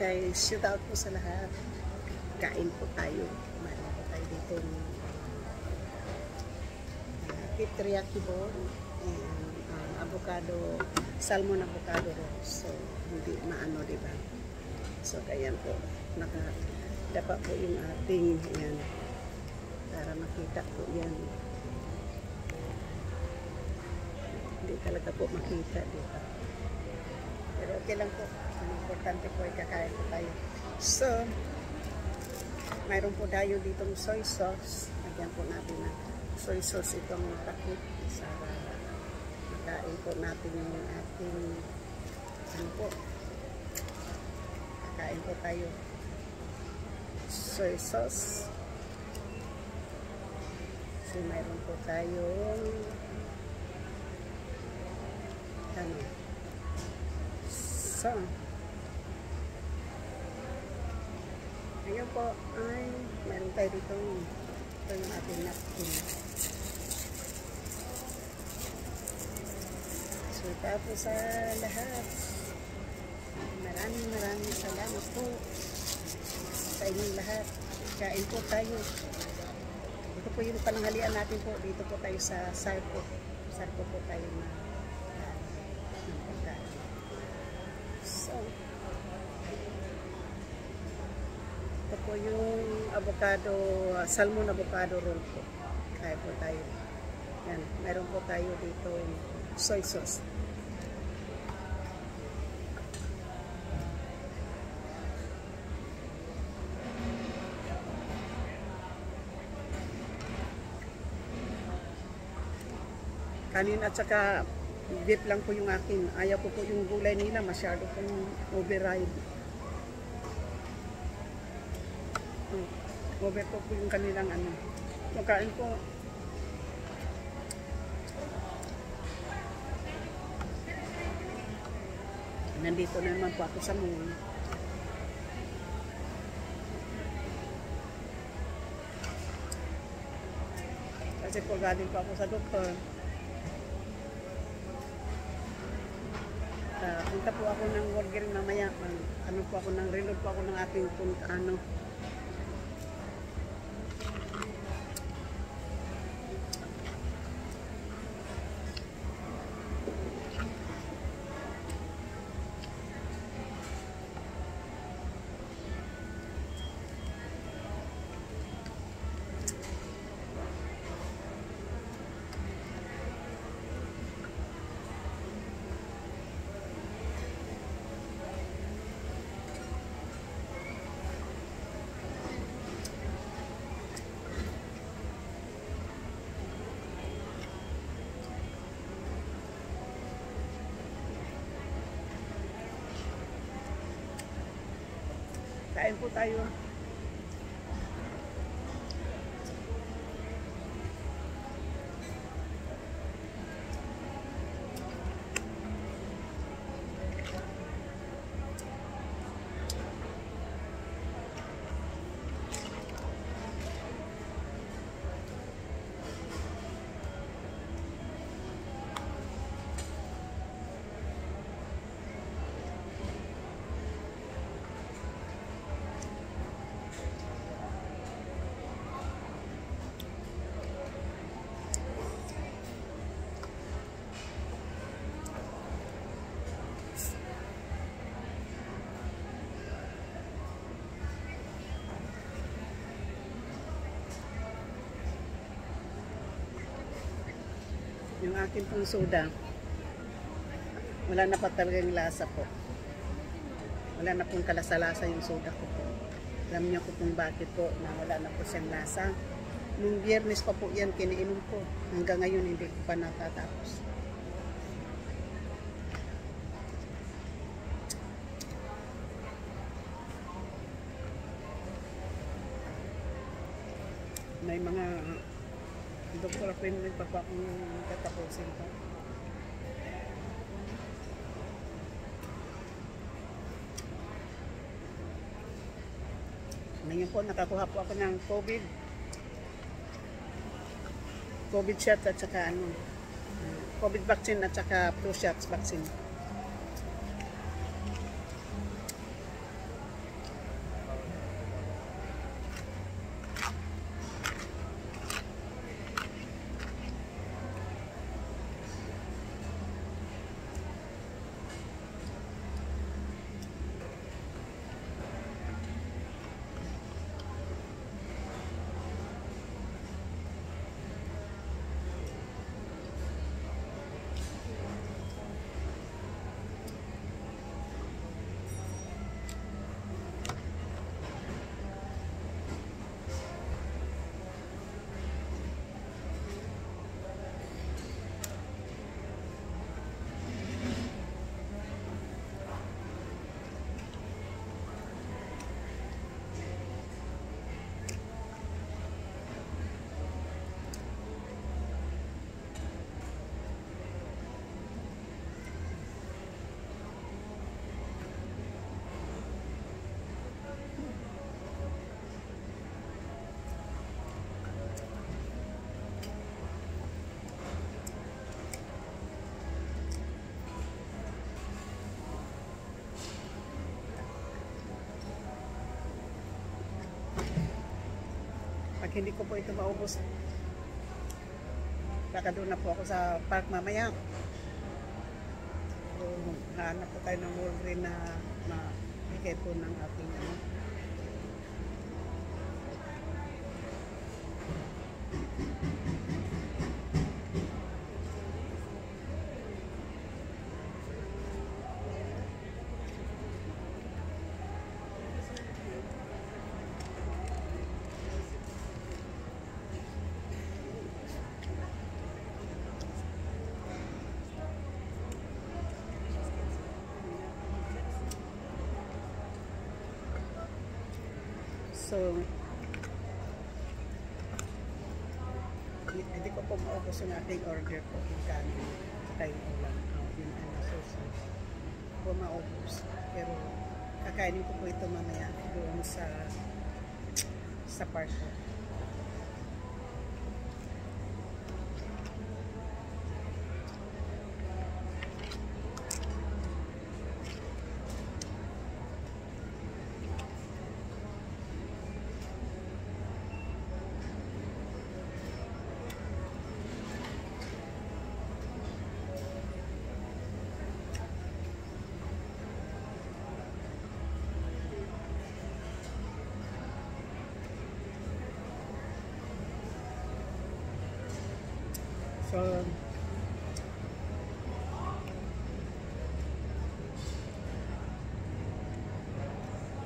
Guys, shout out po sa lahat. Kain po tayo. Mayroon po tayo dito beef teriyaki bowl and avocado, salmon avocado rolls. So, hindi maano, diba? So, ayan po. Nakadapa po yung ating, ayan, para makita po yan. Hindi talaga po makita, diba? Pero okay lang po. Ang importante po ay kakain po tayo. So, mayroon po tayo ditong soy sauce. Lagyan po natin na soy sauce itong takip. Para makain po natin yung ating ano po. Kakain po tayo. Soy sauce. So, mayroon po tayong ano. So, ngayon po ay meron tayo dito ito yung ating napkin. So, tapos sa lahat, maraming salamat po sa inyong lahat. Kain po tayo. Ito po yung pananghalian natin po. Dito po tayo sa Sarko. Sarko po tayo na pagkain. So, ito po yung avocado, salmon avocado roll po. Kaya po tayo. Yan, meron po tayo dito soy sauce. Kanin at saka beef lang po yung akin. Ayaw ko po yung gulay nila. Masyado pong override. Over po yung kanilang ano. Yung kain po. Nandito na naman po ako sa mall. Kasi po galing po ako sa doktor. Punta po ako ng burger mamaya. Ano po ako ng reload po ako ng aking ano. Kain po tayo. Yung akin pong soda, wala na pa talagang lasa po. Wala na pong kalasa-lasa yung soda ko po. Alam niyo ko kung bakit po na wala na po siyang lasa. Nung Biyernes pa po yan, kiniinom ko. Hanggang ngayon hindi ko pa natatapos. May mga doktor appointment pa pa akong tatapusin pa. Ngayon po, nakakuha po ako ng COVID shot at saka ano, COVID vaccine at saka flu shots vaccine. Pag hindi ko po ito maubos, baka doon na po ako sa park mamaya. So, hanap po tayo ng Wolverine na bigay po ng ating ano. So, hindi ko po maubos yung ating order po. Yung kanin, saka yung ulam. Yung sauce. Hindi po maubos. Pero, kakainin ko po ito mamaya doon sa park po. So,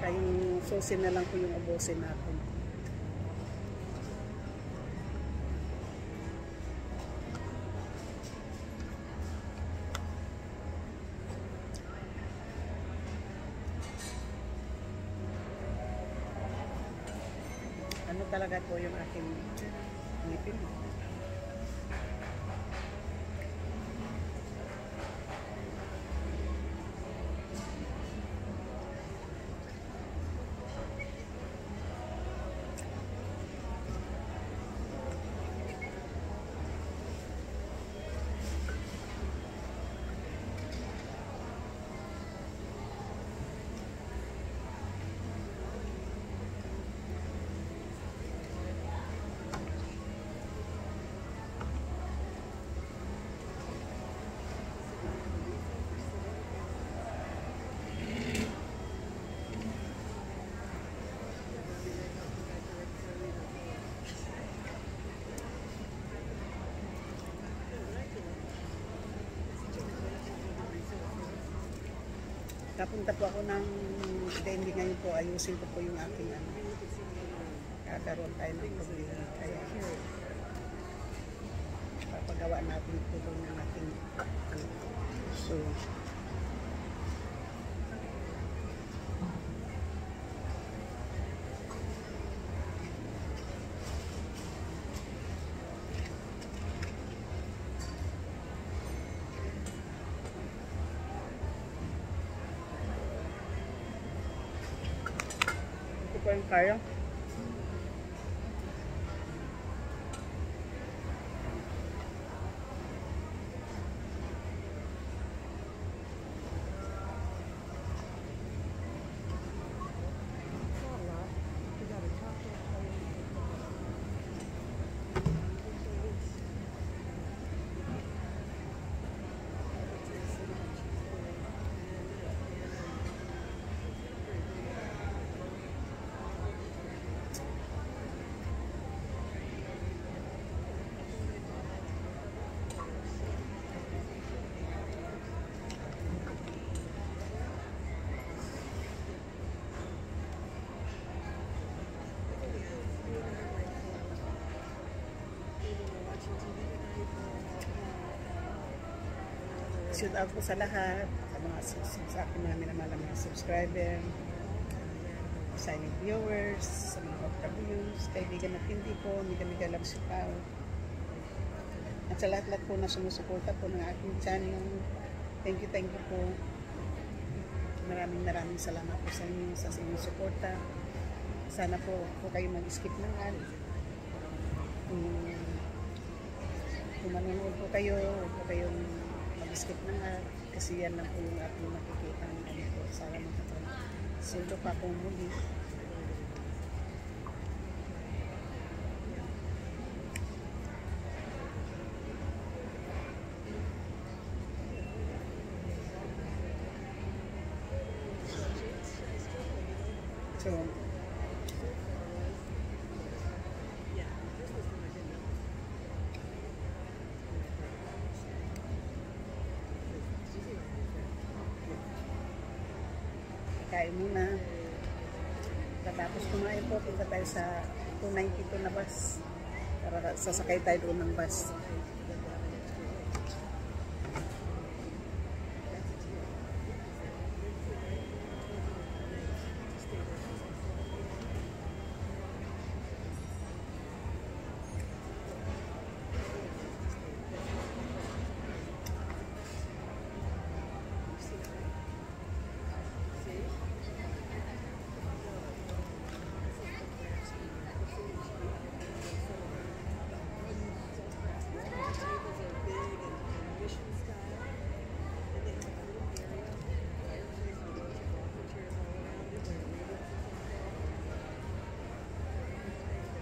kayong susin na lang po yung ubusin natin. Ano talaga po yung aking ngipin? Napunta po ako ng daily ngayon po, ayusin ko po yung aking ano. Kakaroon tayo ng problema. Kaya papagawa natin po ng ating ano. So, po yung kaya. Shout out po sa lahat, sa mga sa akin namin na mga subscriber, silent viewers, sa mga OFWs, kaibigan at hindi po, miga lang sipaw. At sa lahat-lahat po na sumusuporta po ng aking channel, thank you po. Maraming salamat po sa inyo, sa inyong suporta. Sana po kayo mag-skip ng ad. Kung manonood po kayo, huwag po kayong mag-skip ng ad, kasi yan lang po yung ating makikita ng ano po. Sana magkakaroon. Sundo pa po muli. So, kain muna. Tapos kumain po, punta tayo sa 292 na bus. Para sasakay tayo doon ng bus.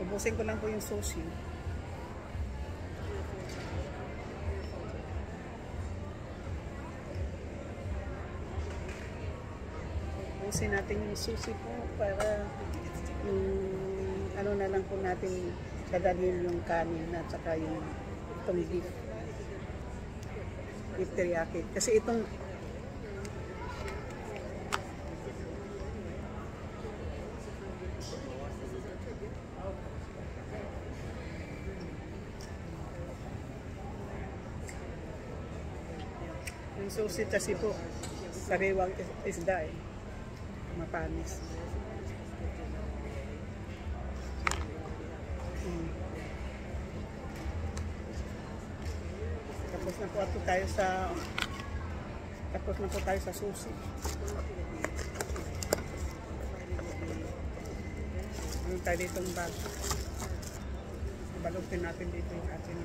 Ubusin ko lang po yung sushi. Ubusin natin yung sushi po para yung ano na lang po natin dadalhin yung kanin at saka yung itong beef teriyaki. Kasi itong yung sushi kasi po sariwang isda eh. Mapanis. Tapos na po tayo sa sushi. Ano tayo ditong bag. Balutin natin dito yung atin.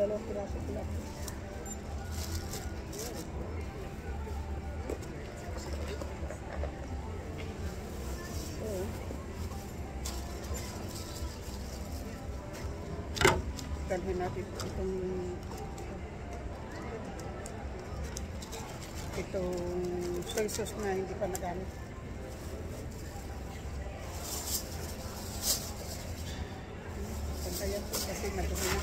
Dalawang piraso pula. So, dalhin natin itong soy sauce na hindi pa nagamit. Pantayan po kasi madumi na.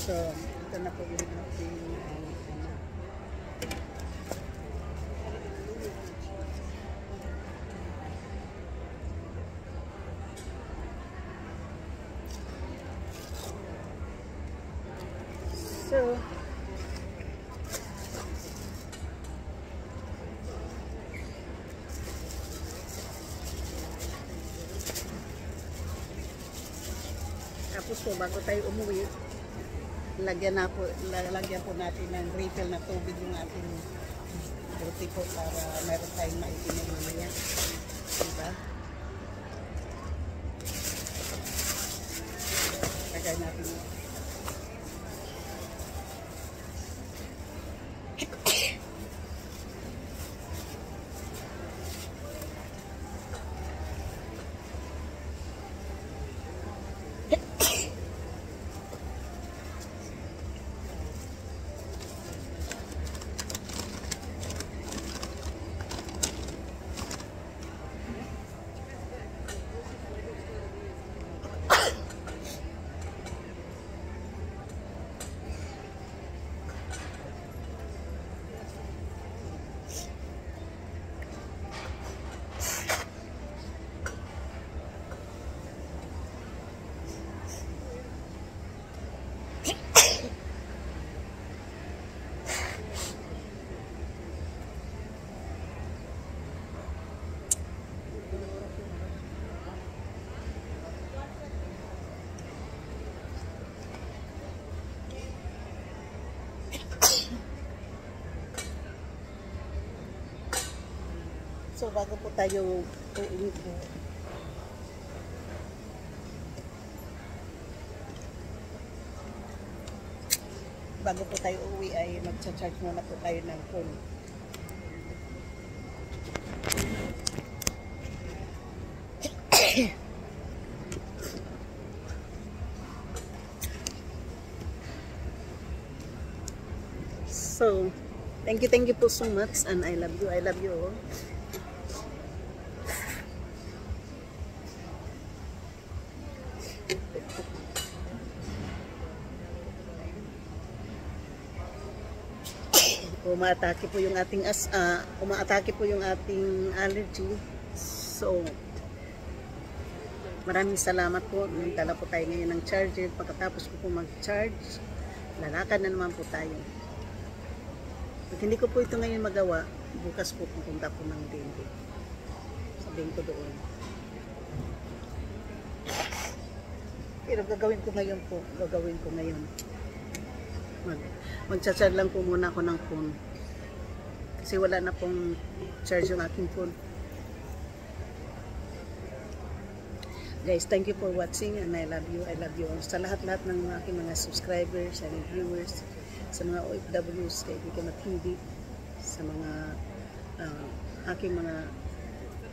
So, ito na po yung ating so, tapos po bago tayo umuwi, lalagyan po natin ng refill na tubig yung ating buti po para meron tayong maipinig mamaya. Diba? Lagay natin So bago po tayo uuwi po, ay magcha-charge muna po tayo ng phone. So, thank you po so much, and I love you all. Umaatake po yung ating allergy. So, maraming salamat po. Nagdala po tayo ngayon ng charger. Pagkatapos po mag-charge, lalakad na naman po tayo. At hindi ko po ito ngayon magawa, bukas po pupunta po ng DNB. Sabihin ko doon. Pero gagawin ko ngayon. Mag-charge lang po muna ako ng phone. Kasi wala na pong charge yung aking phone. Guys, thank you for watching, and I love you all. Sa lahat-lahat ng aking mga subscribers and viewers, sa mga OFWs, kaibigan at hindi, sa mga aking mga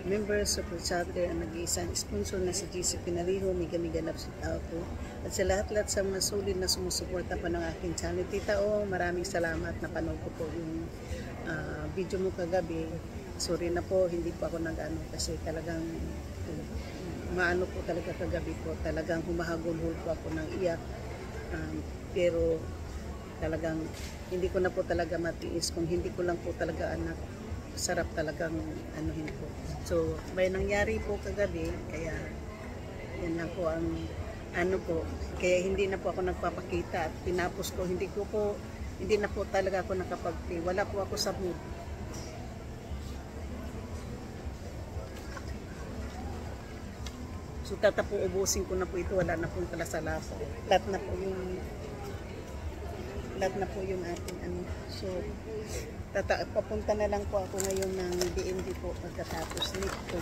members, super chatter, ang nag-iisang sponsor na si GC Pinariho, Miga love shout out po. At sa lahat-lahat sa mga solid na sumusuporta pa ng aking channel. Tita O, maraming salamat. Napanood ko po yung video mo kagabi. Sorry na po, hindi po ako nag-ano kasi talagang maano po talaga kagabi po. Talagang humahagulhol po ako ng iyak. Pero talagang hindi ko na po talaga matiis. Kung hindi ko lang po talaga anak, sarap talagang anuhin po. So, may nangyari po kagabi, kaya yan lang po ang ano po. Kaya hindi na po ako nagpapakita at tinapos ko. Hindi na po talaga ako nakapag-play. Wala po ako sa mood. So, tatapo ubusin ko na po ito. Wala na pong kalasalasa. Lahat na po yung ating ano. So, papunta na lang po ako ngayon ng DNB po pagkatapos nito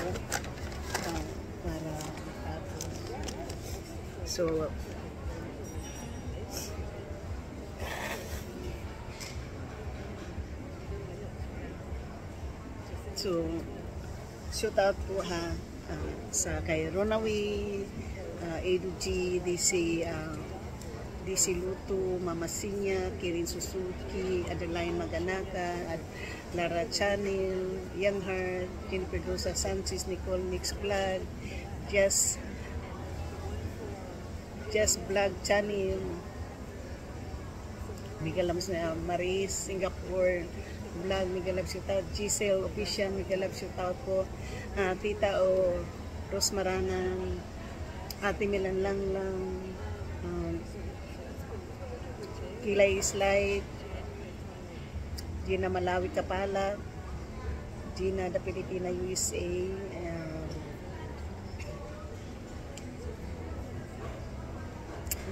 para so shout out po ha sa kay Ronaway, Edu G, DC Luto, Mama Sinya, Kirin Suzuki, Adeline Maganaka, Lara Channel, Young Heart, Jennifer Rosa Sanchez, Nicole Mix Vlog, Just Vlog Channel, Miguel Maris, Singapore Vlog, Miguel Love shout out, Giselle Official, Miguel Love shout out po, Tita O, Rose Maranan, Ate Milan lang, Kilay Slide, Gina Malawi Kapala, Gina the Filipina USA,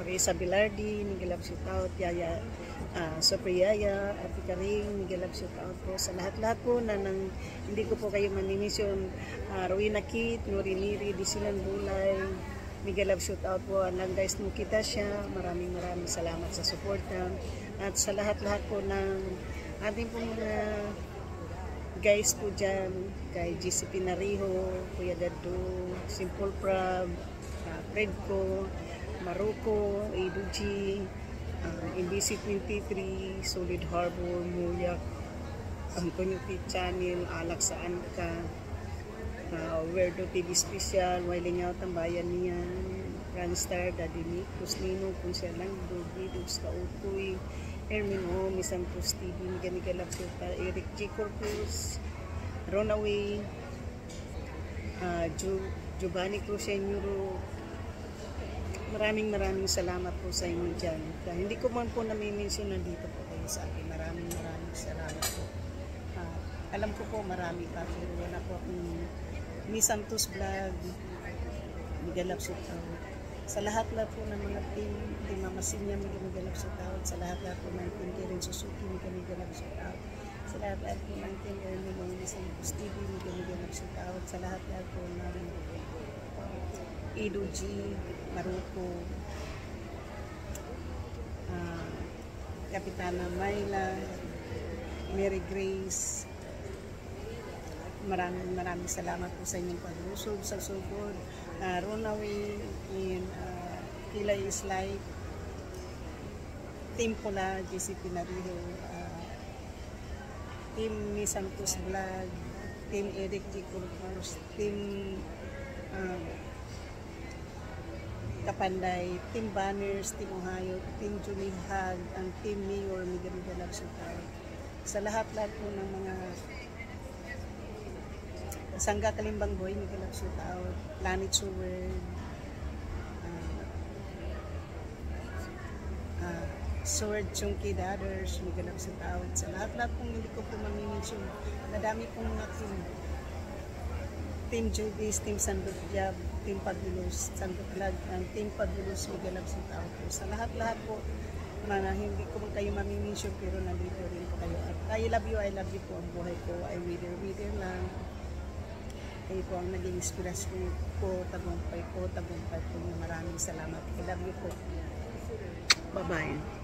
Marisa Bilardi, Miguel Love shout out, Yaya Sopriaya, Ate Karing, Miguel Love shout out po sa lahat-lahat po na hindi ko po kayo manimisyon, Rowena Kit, Noriniri, Disilan Bulay, Miguel Love shout out po, ang guys mo kita siya, maraming salamat sa suporta at sa lahat-lahat po ng ating po mga guys po dyan, kay GC Pinariho, Kuya Dado, Simple Prab, Fredco, Maruko, Edu G, MBC 23, Solid Harbor, Muyak, Antonio P. Channel, Alak Saan Ka, Werdo TV Special, Wailing Out ang bayan niya, Franstar, Daddy Nick, Puslino, Punsiya lang, Dogi, Dubs Kautoy, Ermin O, Misantos TV, Ganiga Lapsota, Eric G. Corpus, Ronaway, Giovanni Cruceñuro. Maraming salamat po sa inyo dyan. Hindi ko man po nami-mention, nandito po kayo sa akin. Maraming salamat po. Alam ko po marami pa, pero wala po akong Misantos Vlog, Miguel Love shout out. Sa lahat-lahat po ng mga team Mama Sinya, Miguel Love shout out. Sa lahat-lahat po ng team Kirin Suzuki, Miguel Love shout out. Sa lahat-lahat po ng Team Early Long Distance TV, bigyan ng shout sa lahat-lahat po ng Edo G, Maruko, Kapitana Myla, Mary Grace. Maraming salamat po sa inyong pag-usog sa sugod. Runaway in Kilay is Life, Team Pula, JC Pinariho, Team ni Santos Vlog, Team Eric G. Corpus, Team Kapanday, Team Banners, Team Ohio, Team Julie Hag, ang Team Mayor Miguel Galapsutao. Sa lahat-lahat po ng mga Sangga Kalimbang Boy, Miguel Galapsutao, Planet World, Sword Chunky Daughters, Miguel Galapsutao. Sa lahat-lahat pong hindi ko po mamimensyon, nadami pong mga Team JB's, Team Sandot Jab, Team Pagulos, Sandot Vlog, and Team Pagulos, Miguel Galapsutao po. Sa lahat-lahat po, hindi ko man kayo mamimensyon, pero nandito rin po kayo. At I love you po. Ang buhay ko ay wither lang. Kayo po ang naging inspirasyon ko, tagumpay po. Maraming salamat. I love you po. Bye-bye.